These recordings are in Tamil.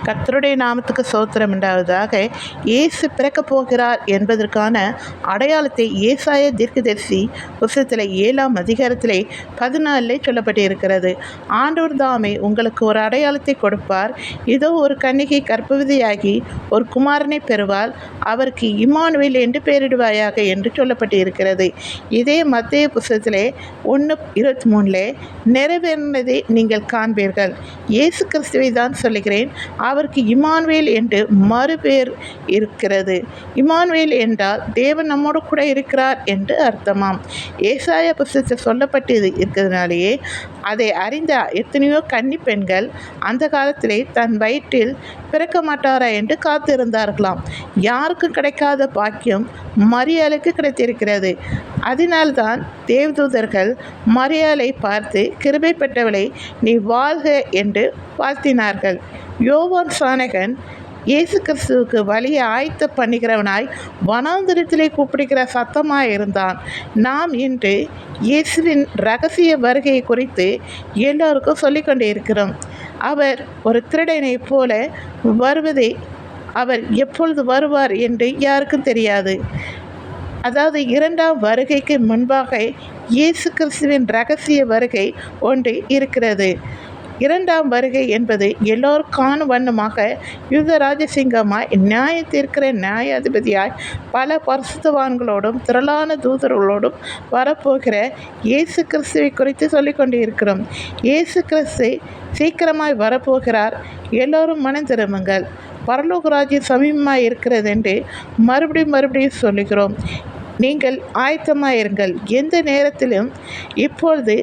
கர்த்தருடைய நாமத்துக்கு ஸ்தோத்திரம் உண்டாவதாக. இயேசு பிறக்கப் போகிறார் என்பதற்கான அடையாளத்தை ஏசாயா தீர்க்கதரிசி புத்தகத்தில் 7ஆம் அதிகாரத்திலே 14 சொல்லப்பட்டு இருக்கிறது. ஆண்டவர் தாமே உங்களுக்கு ஒரு அடையாளத்தை கொடுப்பார். இதோ ஒரு கன்னிகை கர்ப்பவதியாகி ஒரு குமாரனை பெறுவாள், அவருக்கு இம்மானுவேல் என்று பெயரிடுவாயாக என்று சொல்லப்பட்டு இருக்கிறது. இதே மத்தேயு புத்தகத்திலே 1:23 நிறைவேறினதை நீங்கள் காண்பீர்கள். இயேசு கிறிஸ்துவை தான் சொல்லுகிறேன். அவருக்கு இம்மானுவேல் என்று மறுபெயர் இருக்கிறது. இம்மானுவேல் என்றால் தேவன் நம்மோடு கூட இருக்கிறார் என்று அர்த்தமாம். ஏசாயா புத்தகத்தில் சொல்லப்பட்டு இருக்கிறதுனாலேயே அதை அறிந்த எத்தனையோ கன்னி பெண்கள் அந்த காலத்திலே தன் வயிற்றில் பிறக்க மாட்டாரா என்று காத்திருந்தார்களாம். யாருக்கும் கிடைக்காத பாக்கியம் மரியாளுக்கு கிடைத்திருக்கிறது. அதனால்தான் தேவதூதர்கள் மரியாளை பார்த்து, கிருபை பெற்றவளை நீ வாழ்க என்று வாழ்த்தினார்கள். யோவான் சானகன் இயேசு கிறிஸ்துவுக்கு வழியை ஆயத்த பண்ணுகிறவனாய் வனாந்திரத்திலே கூப்பிடுகிற சத்தமாய் இருந்தான். நாம் இன்று இயேசுவின் இரகசிய வருகையை குறித்து எல்லோருக்கும் சொல்லிக்கொண்டே இருக்கிறோம். அவர் ஒரு திருடனை போல வருவதை, அவர் எப்பொழுது வருவார் என்று யாருக்கும் தெரியாது. அதாவது 2ஆம் வருகைக்கு முன்பாக இயேசு கிறிஸ்துவின் இரகசிய வருகை ஒன்று இருக்கிறது. 2ஆம் வருகை என்பது எல்லோரும் காணும் வண்ணமாக யுகராஜசிங்கமாய் நியாயத்தீர்க்கிற நியாயாதிபதியாய் பல பரிசுத்தவான்களோடும் திரளான தூதர்களோடும் வரப்போகிற இயேசு கிறிஸ்துவை குறித்து சொல்லிக்கொண்டு இருக்கிறோம். இயேசு கிறிஸ்து சீக்கிரமாய் வரப்போகிறார். எல்லோரும் மனம் திரும்புங்கள், பரலோக ராஜ்யம் சமீபமாய் இருக்கிறது என்று மறுபடியும் சொல்லுகிறோம். நீங்கள் ஆயத்தமாயிருங்கள். எந்த நேரத்திலும் இப்பொழுது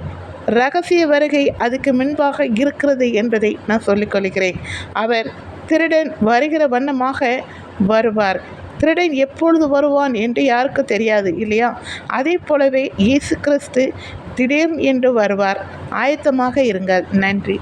இரகசிய வருகை அதுக்கு முன்பாக இருக்கிறது என்பதை நான் சொல்லிக்கொள்கிறேன். அவர் திருடன் வருகிற வண்ணமாக வருவார். திருடன் எப்பொழுது வருவான் என்று யாருக்கும் தெரியாது இல்லையா? அதே போலவே இயேசு கிறிஸ்து திடீர் என்று வருவார். ஆயத்தமாக இருங்கள். நன்றி.